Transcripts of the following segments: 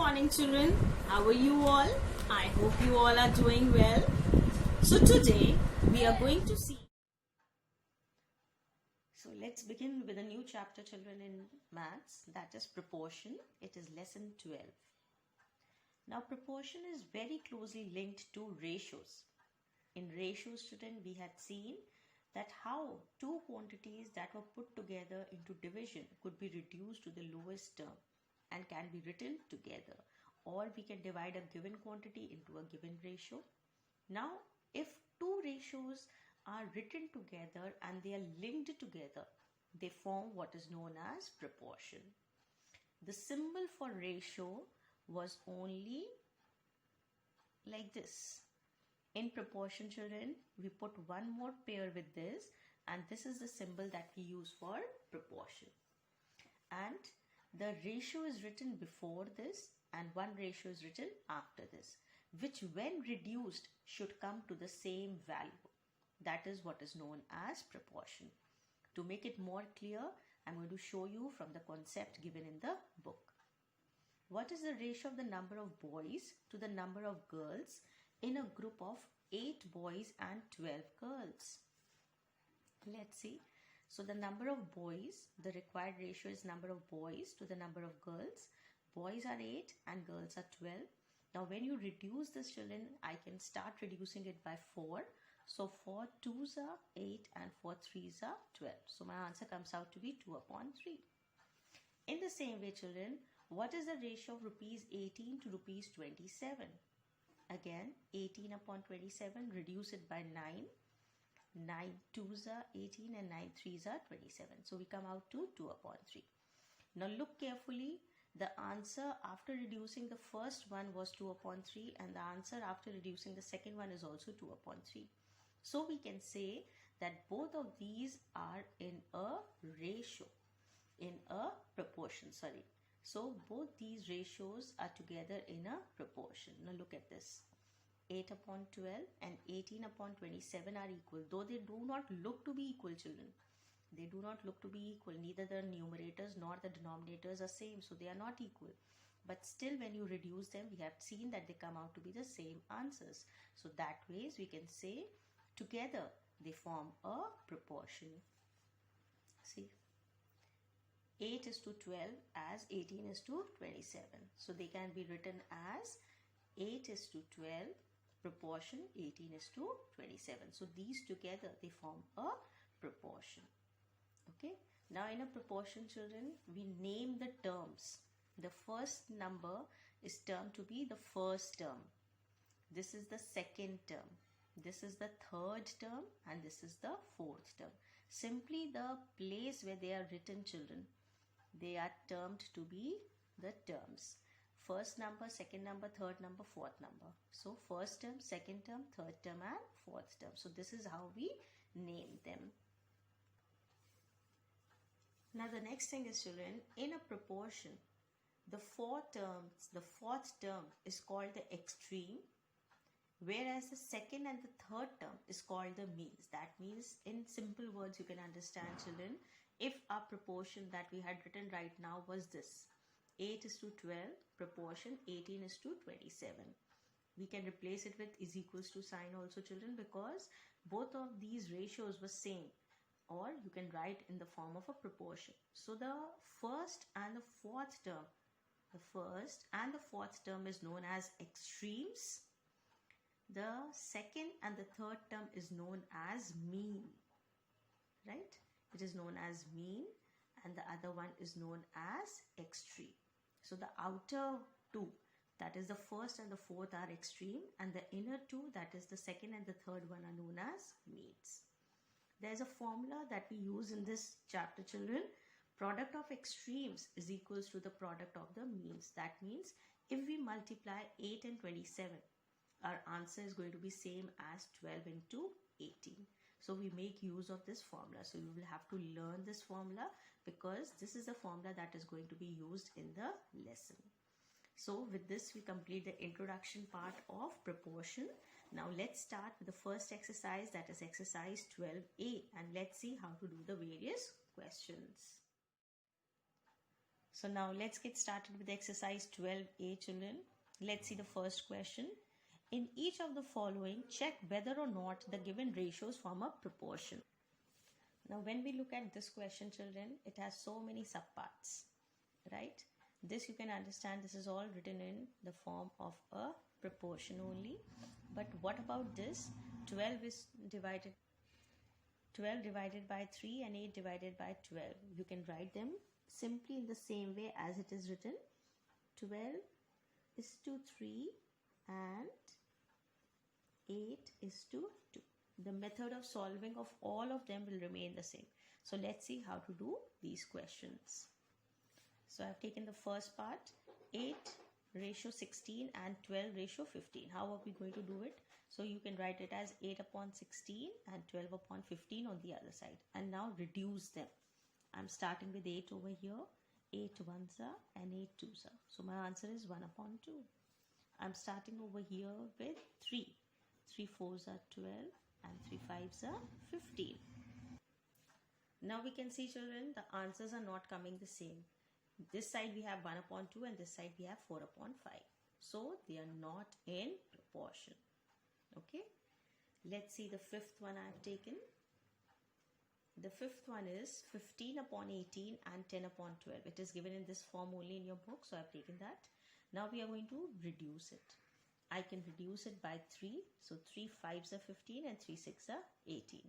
morning, children. How are you all? I hope you all are doing well. So today we are going to see. So let's begin with a new chapter, children, in maths, that is proportion. It is lesson 12. Now proportion is very closely linked to ratios. In ratios, student, we had seen that how two quantities that were put together into division could be reduced to the lowest term and can be written together, or we can divide a given quantity into a given ratio. Now if two ratios are written together and they are linked together, they form what is known as proportion. The symbol for ratio was only like this. In proportion, children, we put one more pair with this, and this is the symbol that we use for proportion. And the ratio is written before this and one ratio is written after this, which when reduced should come to the same value. That is what is known as proportion. To make it more clear, I'm going to show you from the concept given in the book. What is the ratio of the number of boys to the number of girls in a group of 8 boys and 12 girls? Let's see. So the number of boys, the required ratio is number of boys to the number of girls. Boys are 8 and girls are 12. Now when you reduce this, children, I can start reducing it by 4. So 4 2s are 8 and 4 3s are 12. So my answer comes out to be 2 upon 3. In the same way, children, what is the ratio of rupees 18 to rupees 27? Again, 18 upon 27, reduce it by 9. 9 2s are 18 and 9 3s are 27. So we come out to 2 upon 3. Now look carefully. The answer after reducing the first one was 2 upon 3 and the answer after reducing the second one is also 2 upon 3. So we can say that both of these are in a ratio, in a proportion, sorry. So both these ratios are together in a proportion. Now look at this. 8 upon 12 and 18 upon 27 are equal, though they do not look to be equal, children. They do not look to be equal. Neither the numerators nor the denominators are same, so they are not equal. But still, when you reduce them, we have seen that they come out to be the same answers. So that ways we can say together they form a proportion. See, 8 is to 12 as 18 is to 27. So they can be written as 8 is to 12 proportion 18 is to 27. So these together they form a proportion. Okay. Now in a proportion, children, we name the terms. The first number is termed to be the first term. This is the second term. This is the third term and this is the fourth term. Simply the place where they are written, children, they are termed to be the terms. First number, second number, third number, fourth number. So first term, second term, third term and fourth term. So this is how we name them. Now the next thing is, children, in a proportion, the fourth term is called the extreme, whereas the second and the third term is called the means. That means, in simple words, you can understand, children, if our proportion that we had written right now was this, 8 is to 12, proportion 18 is to 27. We can replace it with is equals to sign also, children, because both of these ratios were same, or you can write in the form of a proportion. So the first and the fourth term, is known as extremes. The second and the third term is known as mean, right? It is known as mean and the other one is known as extreme. So the outer two, that is the first and the fourth, are extreme, and the inner two, that is the second and the third one, are known as means. There is a formula that we use in this chapter, children. Product of extremes is equals to the product of the means. That means if we multiply 8 and 27, our answer is going to be same as 12 into 18. So we make use of this formula. So you will have to learn this formula because this is the formula that is going to be used in the lesson. So with this, we complete the introduction part of proportion. Now let's start with the first exercise, that is exercise 12A, and let's see how to do the various questions. So now let's get started with exercise 12a, children. Let's see the first question. In each of the following, check whether or not the given ratios form a proportion. Now when we look at this question, children, it has so many subparts, right? This you can understand, this is all written in the form of a proportion only. But what about this? 12 divided by 3 and 8 divided by 12. You can write them simply in the same way as it is written. 12 is to 3 and 8 is to 2. The method of solving of all of them will remain the same. So let's see how to do these questions. So I've taken the first part, 8 ratio 16 and 12 ratio 15. How are we going to do it? So you can write it as 8 upon 16 and 12 upon 15 on the other side. And now reduce them. I'm starting with 8 over here. 8 ones are and 8 twos are. So my answer is 1 upon 2. I'm starting over here with 3. 3 fours are 12 and 3 fives are 15. Now we can see, children, the answers are not coming the same. This side we have 1 upon 2 and this side we have 4 upon 5. So they are not in proportion. Okay. Let's see the fifth one I have taken. The fifth one is 15 upon 18 and 10 upon 12. It is given in this form only in your book, so I have taken that. Now we are going to reduce it. I can reduce it by 3. So 3 fives are 15 and 3 6 are 18.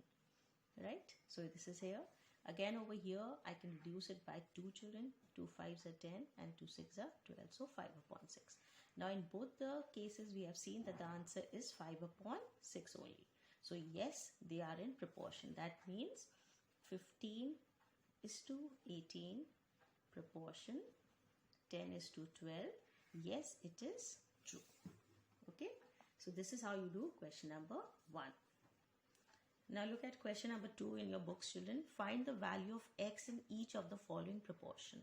Right? So this is here. Again over here, I can reduce it by 2, children. 2 fives are 10 and 2 6 are 12. So 5 upon 6. Now in both the cases, we have seen that the answer is 5 upon 6 only. So yes, they are in proportion. That means 15 is to 18 proportion. 10 is to 12. Yes, it is true. Okay. So this is how you do question number 1. Now look at question number 2 in your books, children. Find the value of x in each of the following proportion.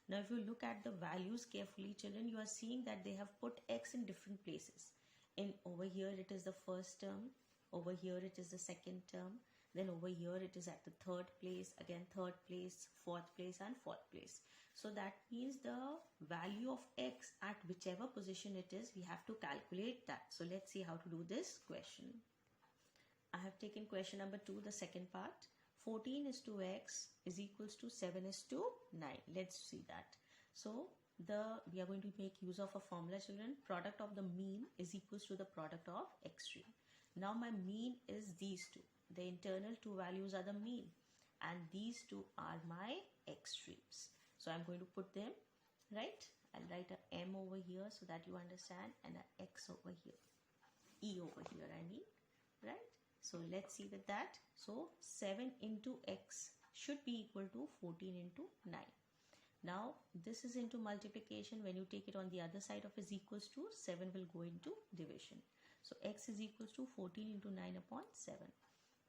Now if you look at the values carefully, children, you are seeing that they have put x in different places. In over here it is the first term, over here it is the second term, then over here it is at the third place, again third place, fourth place and fourth place. So that means the value of x at whichever position it is, we have to calculate that. So let's see how to do this question. I have taken question number 2, the second part. 14 is to x is equals to 7 is to 9. Let's see that. So we are going to make use of a formula, children. Product of the mean is equals to the product of extreme. Now my mean is these two. The internal two values are the mean and these two are my extremes. So I'm going to put them, right? I'll write a m over here so that you understand, and a x over here, e over here I mean, right? So let's see with that. So 7 into x should be equal to 14 into 9. Now this is into multiplication. When you take it on the other side of is equals to, 7 will go into division. So x is equals to 14 into 9 upon 7.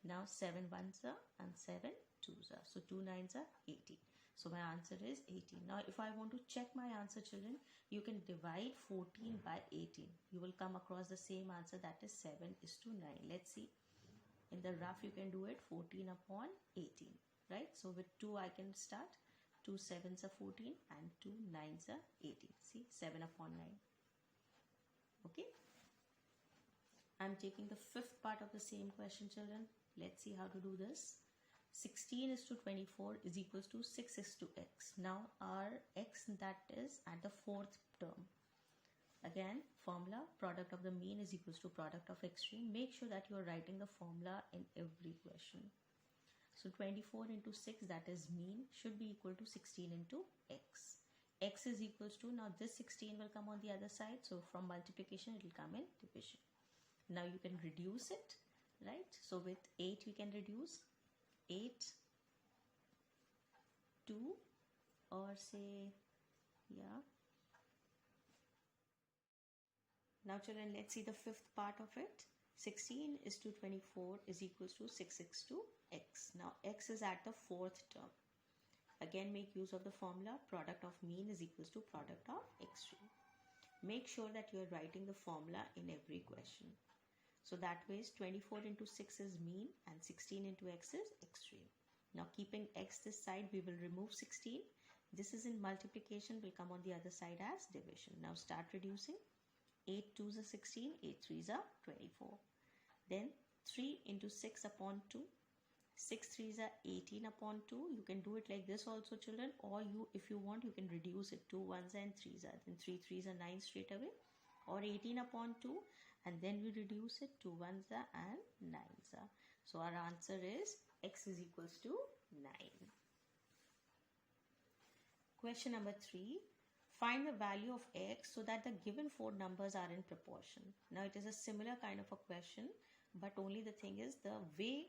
Now 7 ones are and 7 twos are. So 2 nines are 18. So my answer is 18. Now if I want to check my answer, children, you can divide 14 by 18. You will come across the same answer, that is 7 is to 9. Let's see. In the rough you can do it 14 upon 18. Right? So with 2 I can start. 2 sevens are 14 and 2 nines are 18. See, 7 upon 9. Okay. I'm taking the fifth part of the same question, children. Let's see how to do this. 16 is to 24 is equals to 6 is to x. Now our x, that is at the fourth term. Again, formula, product of the mean is equals to product of extreme. Make sure that you are writing the formula in every question. So 24 into 6, that is mean, should be equal to 16 into x. X is equals to, now this 16 will come on the other side. So from multiplication, it will come in division. Now you can reduce it, right? So with 8, we can reduce 8, 2, or say, yeah. Now children, let's see the fifth part of it. 16 is to 24 is equals to 6 is to x. Now x is at the fourth term. Again, make use of the formula, product of mean is equals to product of extreme. Make sure that you are writing the formula in every question. So that way 24 into 6 is mean and 16 into x is extreme. Now keeping x this side, we will remove 16. This is in multiplication, will come on the other side as division. Now start reducing. 8 2s are 16, 8 3s are 24. Then 3 into 6 upon 2. 6 3s are 18 upon 2. You can do it like this also, children, or if you want, you can reduce it. 2 1s and 3s are. Then 3 3s are 9 straight away. Or 18 upon 2, and then we reduce it. 2 1s are and 9s are. So our answer is x is equals to 9. Question number 3. Find the value of x so that the given four numbers are in proportion. Now it is a similar kind of a question, but only the thing is the way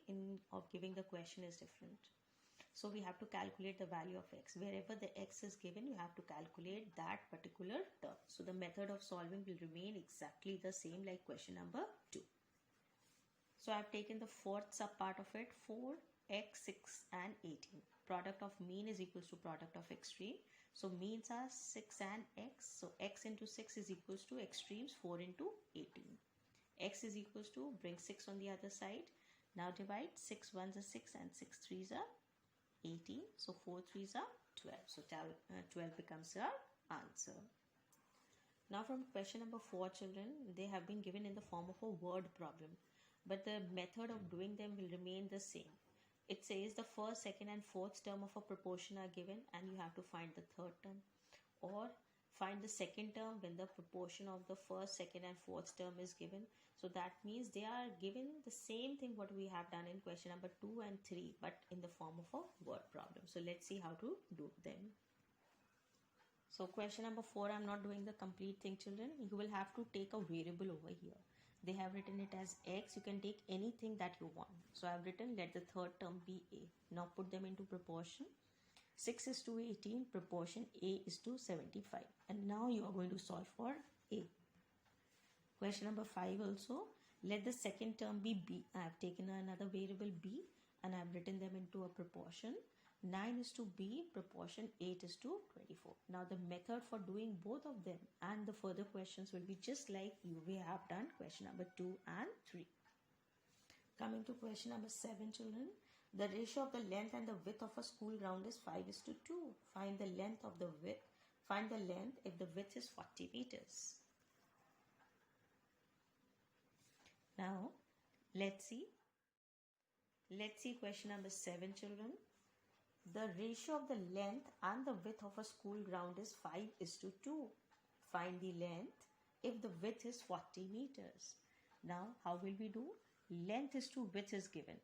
of giving the question is different. So we have to calculate the value of x. Wherever the x is given, you have to calculate that particular term. So the method of solving will remain exactly the same like question number 2. So I have taken the fourth sub part of it. 4, x, 6 and 18. Product of mean is equals to product of extreme. So means are 6 and x. So x into 6 is equals to extremes 4 into 18. X is equals to, bring 6 on the other side. Now divide. 6 1s are 6 and 6 3s are 18. So 4 3s are 12. So 12 becomes our answer. Now from question number 4, children, they have been given in the form of a word problem, but the method of doing them will remain the same. It says the first, second and fourth term of a proportion are given and you have to find the third term, or find the second term when the proportion of the first, second and fourth term is given. So that means they are given the same thing what we have done in question number 2 and 3, but in the form of a word problem. So let's see how to do them. So question number 4, I'm not doing the complete thing, children. You will have to take a variable over here. They have written it as x. You can take anything that you want. So I have written let the third term be a. Now put them into proportion. 6 is to 18, proportion a is to 75. And now you are going to solve for a. Question number 5 also. Let the second term be b. I have taken another variable b and I have written them into a proportion. 9 is to b, proportion 8 is to 24. Now the method for doing both of them and the further questions will be just like we have done question number 2 and 3. Coming to question number 7, children. The ratio of the length and the width of a school ground is 5 is to 2. Find the length of the width. Find the length if the width is 40 meters. Now let's see question number 7, children. The ratio of the length and the width of a school ground is 5 is to 2. Find the length if the width is 40 meters. Now, how will we do? Length is to width is given.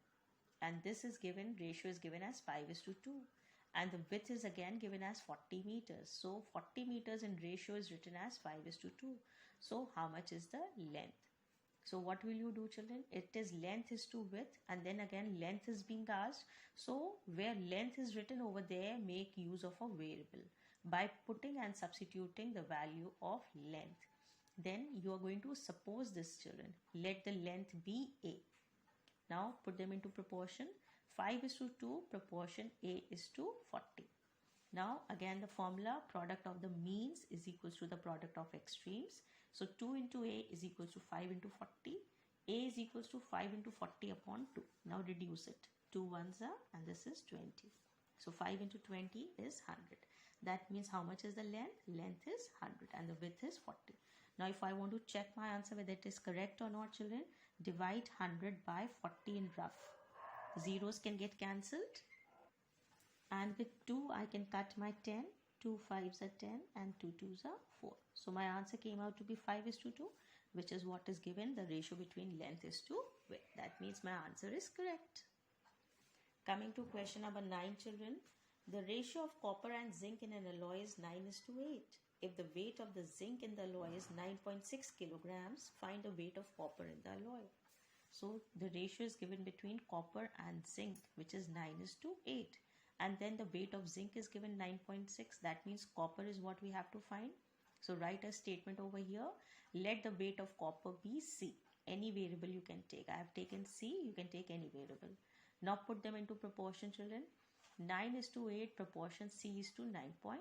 And this is given, ratio is given as 5 is to 2. And the width is again given as 40 meters. So, 40 meters in ratio is written as 5 is to 2. So, how much is the length? So what will you do, children? It is length is to width and then again length is being asked. So where length is written over there, make use of a variable by putting and substituting the value of length. Then you are going to suppose this, children. Let the length be a. Now put them into proportion. 5 is to 2, proportion a is to 40. Now again the formula, product of the means is equals to the product of extremes. So 2 into a is equals to 5 into 40. A is equals to 5 into 40 upon 2. Now reduce it. 2 1s are and this is 20. So 5 into 20 is 100. That means how much is the length? Length is 100 and the width is 40. Now if I want to check my answer whether it is correct or not, children, divide 100 by 40 in rough. Zeros can get cancelled. And with 2 I can cut my 10. 2 5s are 10 and 2 2s are 4. So my answer came out to be 5 is to 2, which is what is given, the ratio between length is to width. That means my answer is correct. Coming to question number 9, children. The ratio of copper and zinc in an alloy is 9 is to 8. If the weight of the zinc in the alloy is 9.6 kilograms, find the weight of copper in the alloy. So the ratio is given between copper and zinc, which is 9 is to 8. And then the weight of zinc is given 9.6. That means copper is what we have to find. So write a statement over here. Let the weight of copper be C. Any variable you can take. I have taken C. You can take any variable. Now put them into proportion, children. 9 is to 8. Proportion C is to 9.6.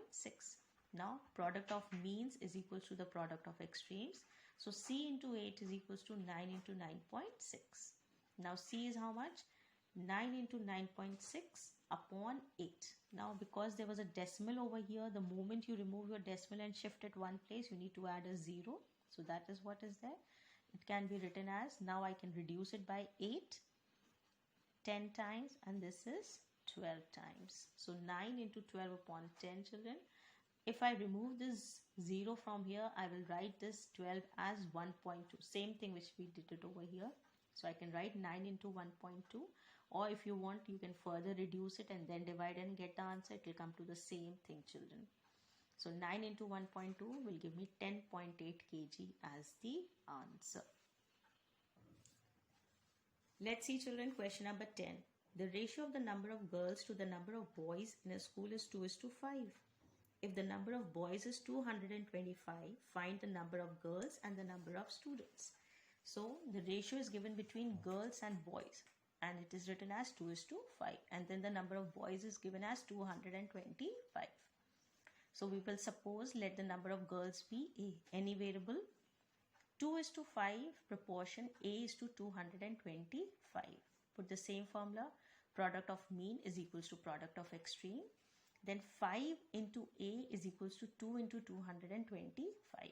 Now product of means is equals to the product of extremes. So C into 8 is equals to 9 into 9.6. Now C is how much? 9 into 9.6 upon 8. Now because there was a decimal over here, the moment you remove your decimal and shift it one place, you need to add a 0. So that is what is there. It can be written as, now I can reduce it by 8 10 times, and this is 12 times. So 9 into 12 upon 10, children. If I remove this 0 from here, I will write this 12 as 1.2. Same thing which we did it over here. So I can write 9 into 1.2, or if you want, you can further reduce it and then divide and get the answer. It will come to the same thing, children. So 9 into 1.2 will give me 10.8 kg as the answer. Let's see, children, question number 10. The ratio of the number of girls to the number of boys in a school is 2:5. If the number of boys is 225, find the number of girls and the number of students. So the ratio is given between girls and boys, and it is written as 2:5, and then the number of boys is given as 225. So we will suppose, let the number of girls be A, any variable. 2:5 proportion A is to 225. Put the same formula, product of mean is equals to product of extreme. Then 5 into A is equals to 2 into 225.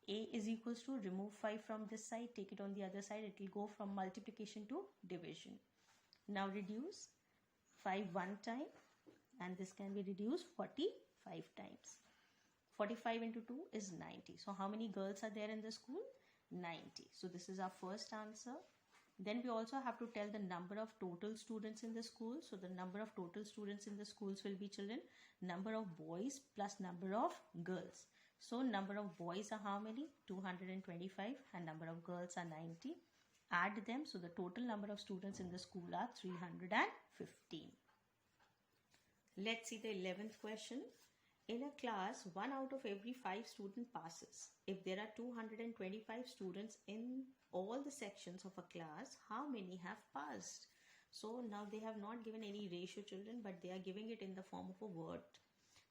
A is equals to, remove 5 from this side, take it on the other side, it will go from multiplication to division. Now reduce 5 one time, and this can be reduced 45 times. 45 into 2 is 90. So how many girls are there in the school? 90. So this is our first answer. Then we also have to tell the number of total students in the school. So the number of total students in the schools will be, children, number of boys plus number of girls. So number of boys are how many? 225, and number of girls are 90. Add them. So the total number of students in the school are 315. Let's see the 11th question. In a class, 1 out of every 5 students passes. If there are 225 students in all the sections of a class, how many have passed? So now they have not given any ratio, children, but they are giving it in the form of a word,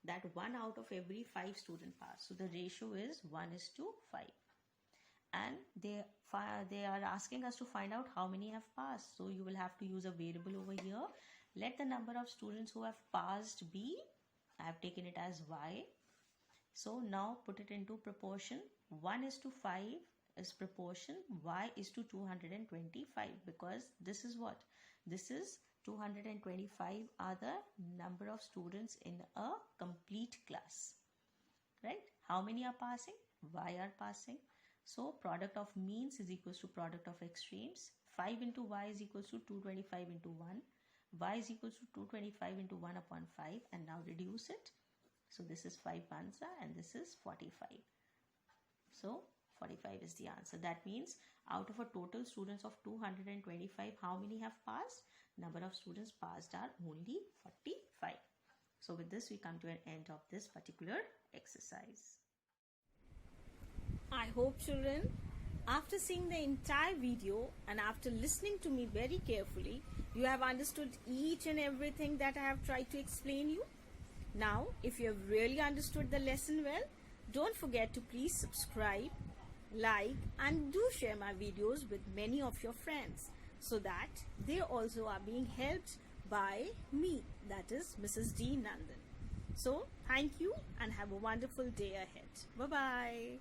that 1 out of every 5 students pass. So the ratio is 1:5. And they are asking us to find out how many have passed. So you will have to use a variable over here. Let the number of students who have passed be, I have taken it as y. So now put it into proportion. 1:5 is proportion y is to 225, because this is what? This is 225 are the number of students in a complete class, right? How many are passing? Y are passing. So product of means is equals to product of extremes. 5 into y is equals to 225 into 1. Y is equals to 225 into 1 upon 5, and now reduce it. So this is 5 answer, and this is 45. So 45 is the answer. That means out of a total students of 225, how many have passed? Number of students passed are only 45. So with this, we come to an end of this particular exercise. I hope, children, after seeing the entire video and after listening to me very carefully, you have understood each and everything that I have tried to explain you. Now, if you have really understood the lesson well, don't forget to please subscribe, like, and do share my videos with many of your friends, so that they also are being helped by me, that is Mrs. D Nandan. So, thank you and have a wonderful day ahead. Bye-bye.